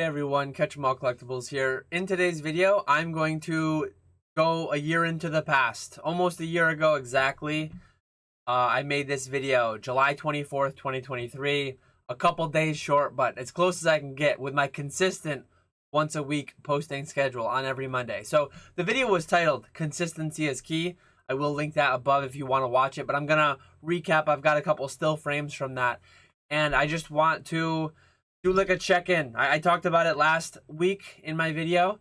Hey everyone, Catch 'em All Collectibles here. In today's video, I'm going to go a year into the past. Almost a year ago exactly, I made this video, July 24th, 2023. A couple days short, but as close as I can get with my consistent once a week posting schedule on every Monday. So the video was titled Consistency is Key. I will link that above if you want to watch it, but I'm going to recap. I've got a couple still frames from that, and I just want to do like a check-in. I talked about it last week in my video.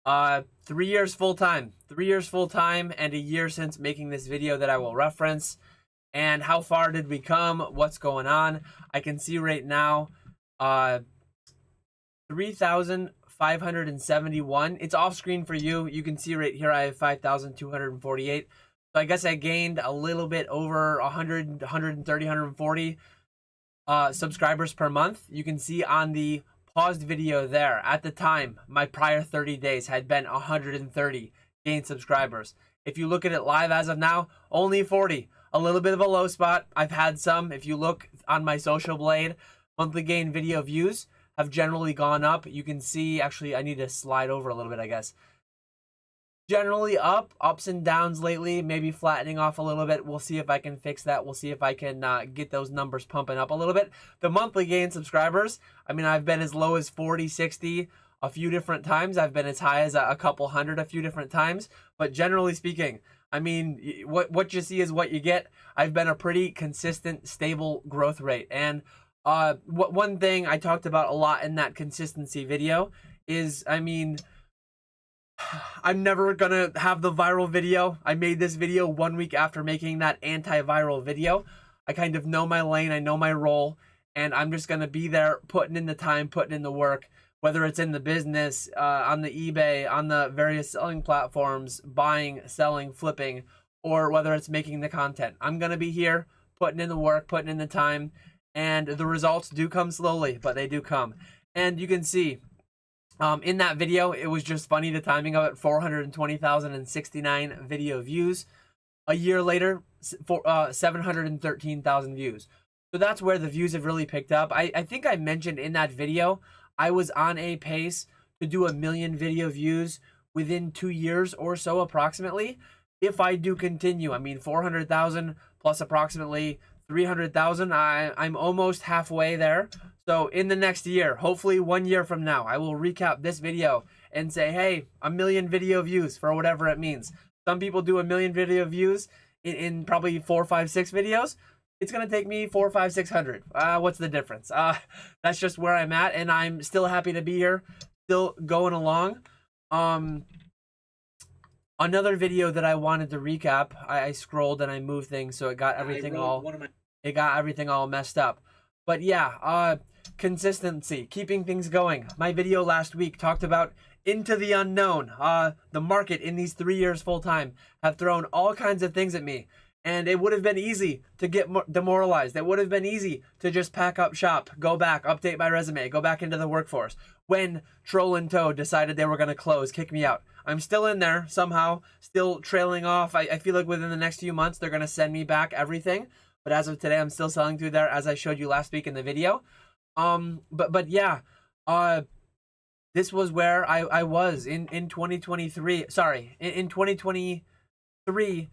3 years full-time. 3 years full-time and a year since making this video that I will reference. And how far did we come? What's going on? I can see right now 3,571. It's off screen for you. You can see right here I have 5,248. So I guess I gained a little bit over 100, 130, 140 subscribers per month. You can see on the paused video there, at the time, my prior 30 days had been 130 gained subscribers. If you look at it live as of now, only 40. A little bit of a low spot. I've had some. If you look on my social blade, monthly gain video views have generally gone up. You can see, actually, I need to slide over a little bit, I guess. Generally ups and downs lately, maybe flattening off a little bit. We'll see if I can fix that. We'll see if I can get those numbers pumping up a little bit. The monthly gain subscribers, I mean, I've been as low as 40, 60 a few different times. I've been as high as a couple hundred a few different times. But generally speaking, I mean, what you see is what you get. I've been a pretty consistent, stable growth rate. And one thing I talked about a lot in that consistency video is, I mean, I'm never gonna have the viral video. I made this video 1 week after making that anti-viral video. I kind of know my lane, I know my role, and I'm just gonna be there putting in the time, putting in the work, whether it's in the business, on the eBay, on the various selling platforms, buying, selling, flipping, or whether it's making the content. I'm gonna be here putting in the work, putting in the time, and the results do come slowly, but they do come. And you can see, in that video, it was just funny, the timing of it, 420,069 video views. A year later, 713,000 views. So that's where the views have really picked up. I think I mentioned in that video, I was on a pace to do 1 million video views within 2 years or so approximately. If I do continue, I mean, 400,000 plus approximately 300,000, I'm almost halfway there. So in the next year, hopefully 1 year from now, I will recap this video and say, hey, 1 million video views for whatever it means. Some people do 1 million video views in probably 4, 5, 6 videos. It's going to take me 4, 5, 600. What's the difference? That's just where I'm at, and I'm still happy to be here, still going along. Another video that I wanted to recap, I scrolled and I moved things, so it got everything all messed up. But yeah, consistency, keeping things going. My video last week talked about into the unknown. The market in these 3 years full time have thrown all kinds of things at me. And it would have been easy to get demoralized. It would have been easy to just pack up shop, go back, update my resume, go back into the workforce. When Troll and Toad decided they were going to close, kick me out. I'm still in there somehow, still trailing off. I feel like within the next few months, they're going to send me back everything. But as of today, I'm still selling through there, as I showed you last week in the video. But yeah, this was where I was in 2023. Sorry, in 2023,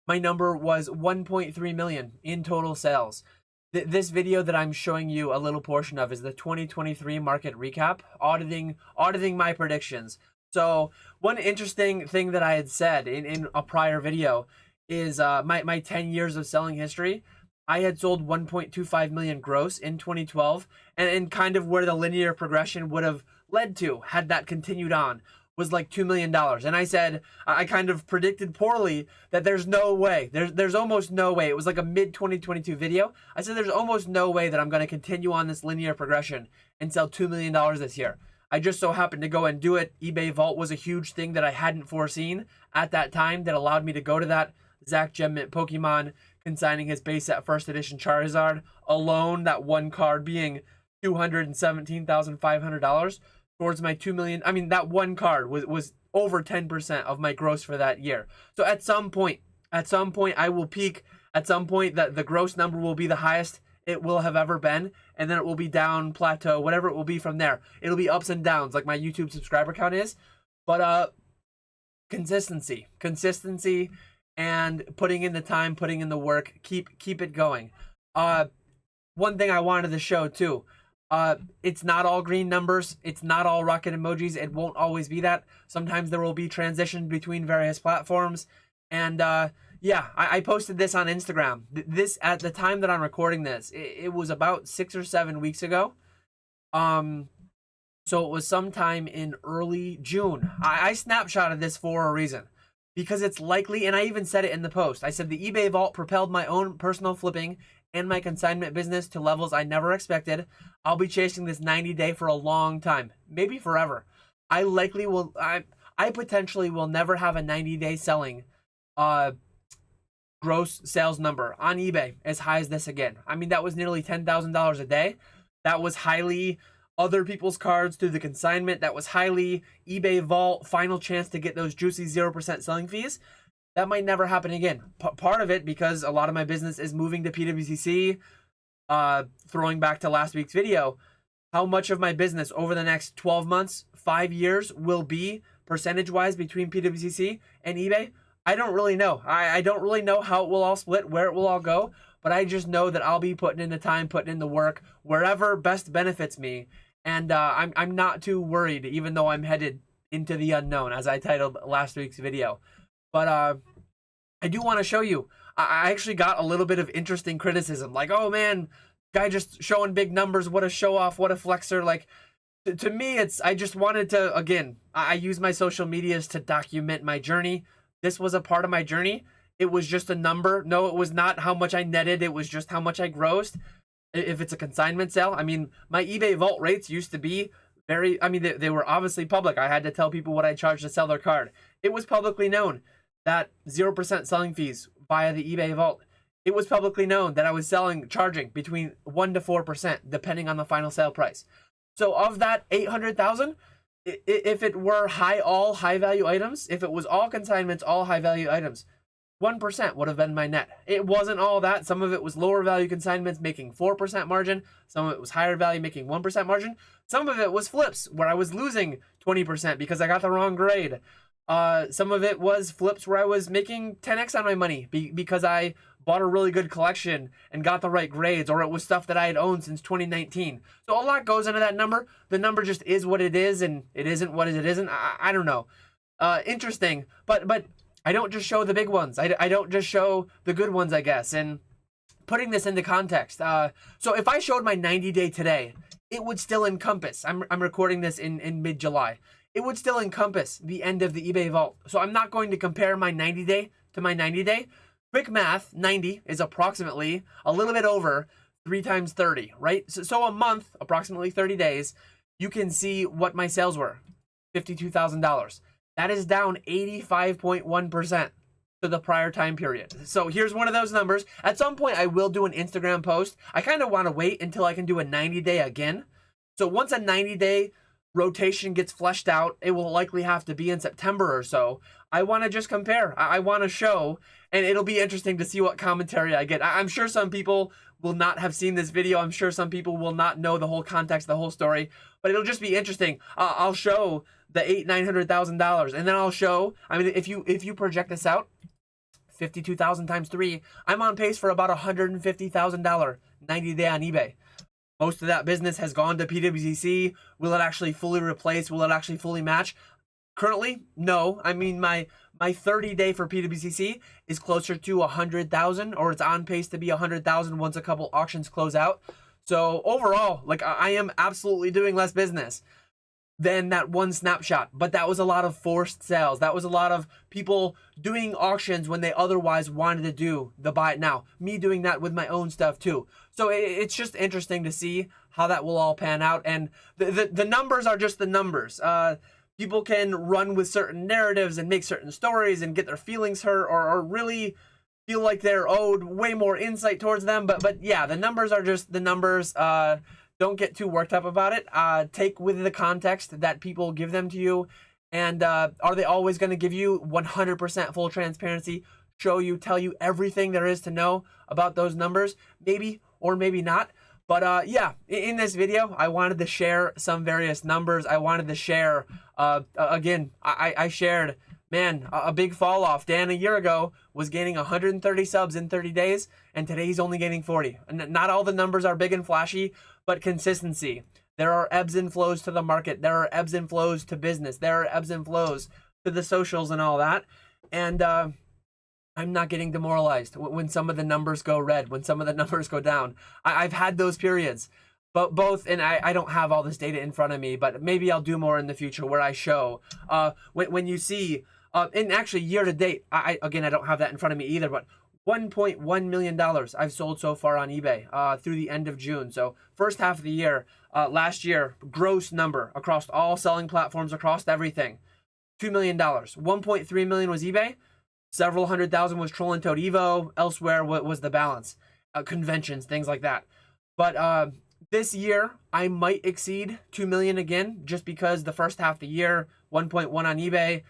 my number was 1.3 million in total sales. This video that I'm showing you a little portion of is the 2023 market recap, auditing my predictions. So one interesting thing that I had said in a prior video is my 10 years of selling history. I had sold 1.25 million gross in 2012, and kind of where the linear progression would have led to had that continued on was like $2 million. And I said, I kind of predicted poorly that there's no way, there's almost no way. It was like a mid 2022 video. I said, there's almost no way that I'm going to continue on this linear progression and sell $2 million this year. I just so happened to go and do it. eBay Vault was a huge thing that I hadn't foreseen at that time that allowed me to go to that. Zach Gem Mint Pokemon consigning his base set first edition Charizard alone, that one card being $217,500 towards my 2 million. I mean, that one card was over 10% of my gross for that year. So at some point I will peak. At some point, the gross number will be the highest it will have ever been, and then it will be down, plateau, whatever it will be from there. It'll be ups and downs like my YouTube subscriber count is. But consistency, and putting in the time, putting in the work, keep it going. One thing I wanted to show too, it's not all green numbers, it's not all rocket emojis, it won't always be that. Sometimes there will be transition between various platforms. And yeah, I posted this on Instagram. This, at the time that I'm recording this, it was about 6 or 7 weeks ago. So it was sometime in early June. I snapshotted this for a reason, because it's likely, and I even said it in the post, I said the eBay vault propelled my own personal flipping and my consignment business to levels I never expected. I'll be chasing this 90-day for a long time, maybe forever. I potentially will never have a 90-day selling gross sales number on eBay as high as this again. I mean, that was nearly $10,000 a day. That was highly other people's cards through the consignment. That was highly eBay vault, final chance to get those juicy 0% selling fees. That might never happen again. Part of it because a lot of my business is moving to PWCC. Throwing back to last week's video, how much of my business over the next 12 months, 5 years will be percentage-wise between PWCC and eBay? I don't really know. I don't really know how it will all split, where it will all go, but I just know that I'll be putting in the time, putting in the work, wherever best benefits me. And I'm not too worried, even though I'm headed into the unknown, as I titled last week's video. But I do want to show you. I actually got a little bit of interesting criticism, like, oh man, guy just showing big numbers, what a show off, what a flexer. Like, to me, I just wanted to, again, I use my social medias to document my journey. This was a part of my journey. It was just a number. No, it was not how much I netted. It was just how much I grossed. If it's a consignment sale, I mean, my eBay vault rates used to be very, I mean, they were obviously public. I had to tell people what I charged to sell their card. It was publicly known that 0% selling fees via the eBay vault. It was publicly known that I was charging between 1 to 4%, depending on the final sale price. So of that 800,000, if it were all high value items, if it was all consignments, all high value items, 1% would have been my net. It wasn't all that. Some of it was lower value consignments making 4% margin. Some of it was higher value making 1% margin. Some of it was flips where I was losing 20% because I got the wrong grade. Some of it was flips where I was making 10x on my money because I bought a really good collection and got the right grades, or it was stuff that I had owned since 2019. So a lot goes into that number. The number just is what it is, and it isn't what it isn't. I don't know. Interesting, but I don't just show the big ones. I don't just show the good ones, I guess. And putting this into context, so if I showed my 90-day today, it would still encompass, I'm recording this in mid-July, it would still encompass the end of the eBay vault. So I'm not going to compare my 90-day to my 90-day. Quick math, 90 is approximately a little bit over 3 times 30, right? So a month, approximately 30 days, you can see what my sales were, $52,000. That is down 85.1% to the prior time period. So here's one of those numbers. At some point, I will do an Instagram post. I kind of want to wait until I can do a 90-day again. So once a 90-day rotation gets fleshed out, it will likely have to be in September or so. I want to just compare. I want to show, and it'll be interesting to see what commentary I get. I'm sure some people will not have seen this video. I'm sure some people will not know the whole context, the whole story, but it'll just be interesting. I'll show the $900,000, and then I'll show, I mean, if you project this out, 52,000 times 3, I'm on pace for about $150,000 90-day on eBay. Most of that business has gone to PWCC. Will it actually fully replace? Will it actually fully match? Currently, no. I mean, my 30-day for PWCC is closer to 100,000, or it's on pace to be 100,000 once a couple auctions close out. So overall, like, I am absolutely doing less business than that one snapshot, but that was a lot of forced sales. That was a lot of people doing auctions when they otherwise wanted to do the buy it now. Me doing that with my own stuff too. So it's just interesting to see how that will all pan out. And the numbers are just the numbers. People can run with certain narratives and make certain stories and get their feelings hurt, or really feel like they're owed way more insight towards them. But yeah, the numbers are just the numbers. Don't get too worked up about it. Take with the context that people give them to you. And are they always going to give you 100% full transparency, show you, tell you everything there is to know about those numbers? Maybe or maybe not. But yeah, in this video, I wanted to share some various numbers. I wanted to share, again, I shared, man, a big fall off. Dan a year ago was gaining 130 subs in 30 days, and today he's only gaining 40. And not all the numbers are big and flashy, but consistency. There are ebbs and flows to the market. There are ebbs and flows to business. There are ebbs and flows to the socials and all that. And I'm not getting demoralized when some of the numbers go red, when some of the numbers go down. I've had those periods, but both, and I don't have all this data in front of me, but maybe I'll do more in the future where I show, when you see, and actually year to date, again, I don't have that in front of me either, but $1.1 million I've sold so far on eBay through the end of June. So first half of the year, last year, gross number across all selling platforms, across everything, $2 million. 1.3 million was eBay. Several hundred thousand was Troll and Toad Evo. Elsewhere was the balance. Conventions, things like that. But this year, I might exceed 2 million again, just because the first half of the year, 1.1 on eBay.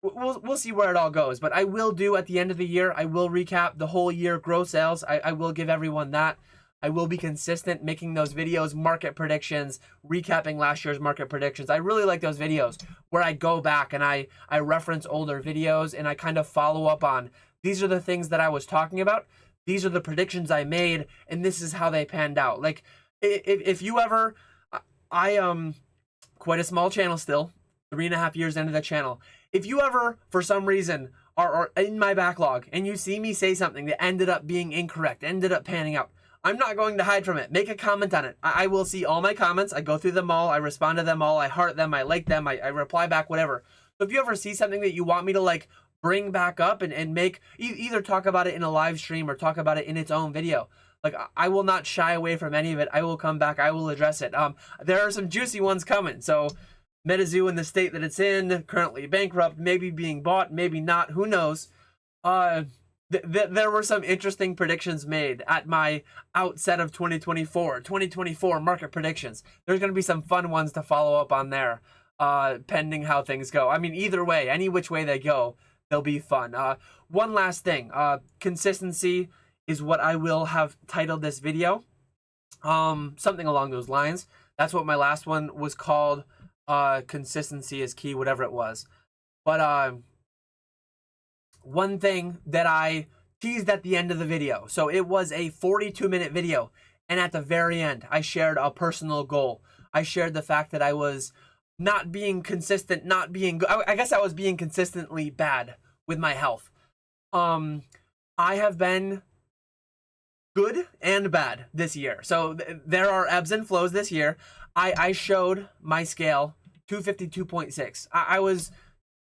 We'll see where it all goes. But I will do at the end of the year, I will recap the whole year gross sales. I will give everyone that. I will be consistent making those videos, market predictions, recapping last year's market predictions. I really like those videos where I go back and I reference older videos and I kind of follow up on, these are the things that I was talking about. These are the predictions I made, and this is how they panned out. Like, if you ever, I quite a small channel still, 3.5 years into the channel. If you ever, for some reason, are in my backlog and you see me say something that ended up being incorrect, ended up panning out, I'm not going to hide from it. Make a comment on it. I will see all my comments. I go through them all. I respond to them all. I heart them. I like them. I reply back, whatever. So if you ever see something that you want me to like bring back up and make, either talk about it in a live stream or talk about it in its own video, like, I will not shy away from any of it. I will come back. I will address it. There are some juicy ones coming. So MetaZoo in the state that it's in, currently bankrupt, maybe being bought, maybe not. Who knows? There were some interesting predictions made at my outset of 2024 market predictions. There's going to be some fun ones to follow up on there, pending how things go. I mean, either way, any which way they go, they'll be fun. One last thing, consistency is what I will have titled this video. Something along those lines. That's what my last one was called. Consistency is key, whatever it was. But one thing that I teased at the end of the video. So it was a 42-minute video. And at the very end, I shared a personal goal. I shared the fact that I was not being consistent, I guess I was being consistently bad with my health. I have been good and bad this year. So there are ebbs and flows this year. I showed my scale 252.6. I was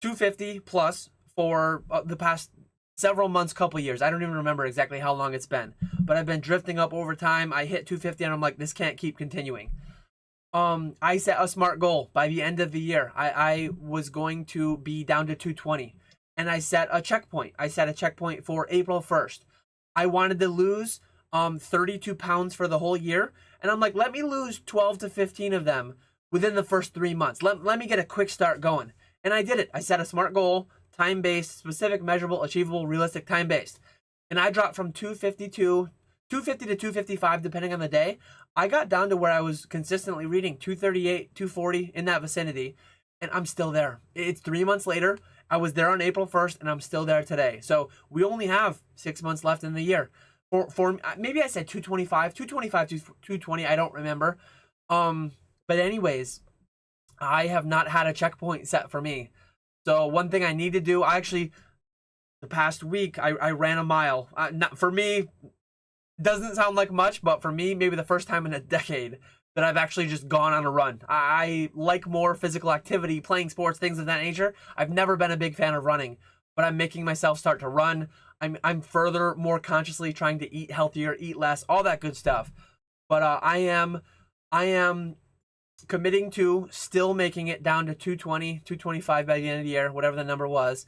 250 plus for the past several months, couple years. I don't even remember exactly how long it's been, but I've been drifting up over time. I hit 250 and I'm like, this can't keep continuing. I set a smart goal by the end of the year. I was going to be down to 220, and I set a checkpoint. I set a checkpoint for April 1st. I wanted to lose 32 pounds for the whole year, and I'm like, let me lose 12 to 15 of them within the first 3 months. Let me get a quick start going. And I did it. I set a smart goal, time-based, specific, measurable, achievable, realistic, time-based. And I dropped from 250 to 255, depending on the day. I got down to where I was consistently reading 238, 240, in that vicinity, and I'm still there. It's 3 months later. I was there on April 1st, and I'm still there today. So we only have 6 months left in the year. For maybe I said 225, 220, I don't remember. But anyways, I have not had a checkpoint set for me. So one thing I need to do, the past week, I ran a mile. Not for me, doesn't sound like much, but for me, maybe the first time in a decade that I've actually just gone on a run. I like more physical activity, playing sports, things of that nature. I've never been a big fan of running, but I'm making myself start to run. I'm further, more consciously trying to eat healthier, eat less, all that good stuff. But I am committing to still making it down to 220, 225 by the end of the year, whatever the number was.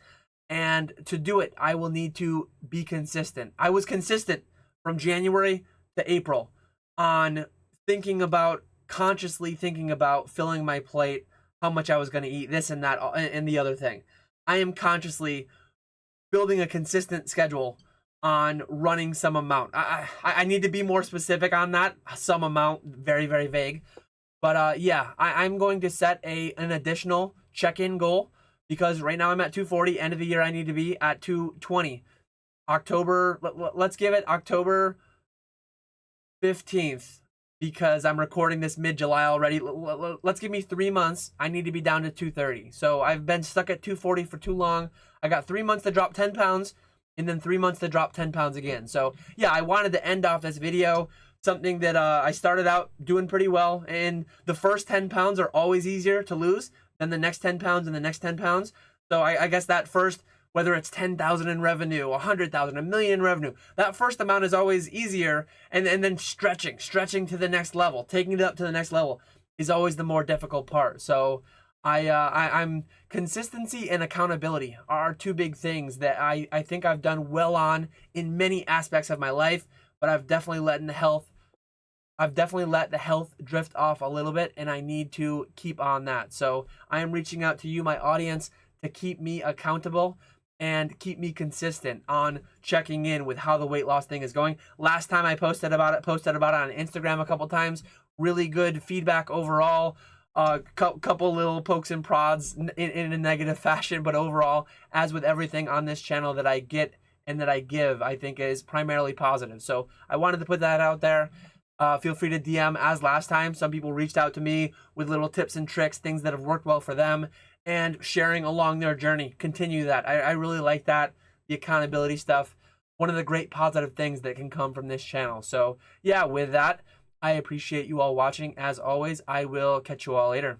And to do it, I will need to be consistent. I was consistent from January to April on consciously thinking about filling my plate, how much I was going to eat, this and that, and the other thing. I am consciously building a consistent schedule on running some amount. I need to be more specific on that. Some amount, very, very vague. But yeah, I'm going to set an additional check-in goal, because right now I'm at 240. End of the year I need to be at 220. October, let's give it October 15th, because I'm recording this mid-July already. Let's give me 3 months. I need to be down to 230. So I've been stuck at 240 for too long. I got 3 months to drop 10 pounds, and then 3 months to drop 10 pounds again. So yeah, I wanted to end off this video something that I started out doing pretty well, and the first 10 pounds are always easier to lose than the next 10 pounds and the next 10 pounds. So I guess that first, whether it's 10,000 in revenue, 100,000, a million in revenue, that first amount is always easier, and then stretching to the next level, taking it up to the next level is always the more difficult part. So I'm consistency and accountability are two big things that I think I've done well on in many aspects of my life, but I've definitely let the health drift off a little bit, and I need to keep on that. So I am reaching out to you, my audience, to keep me accountable and keep me consistent on checking in with how the weight loss thing is going. Last time I posted about it on Instagram a couple times. Really good feedback overall. Couple little pokes and prods in a negative fashion, but overall, as with everything on this channel that I get and that I give, I think is primarily positive. So I wanted to put that out there. Feel free to DM as last time. Some people reached out to me with little tips and tricks, things that have worked well for them, and sharing along their journey. Continue that. I really like that, the accountability stuff. One of the great positive things that can come from this channel. So yeah, with that, I appreciate you all watching. As always, I will catch you all later.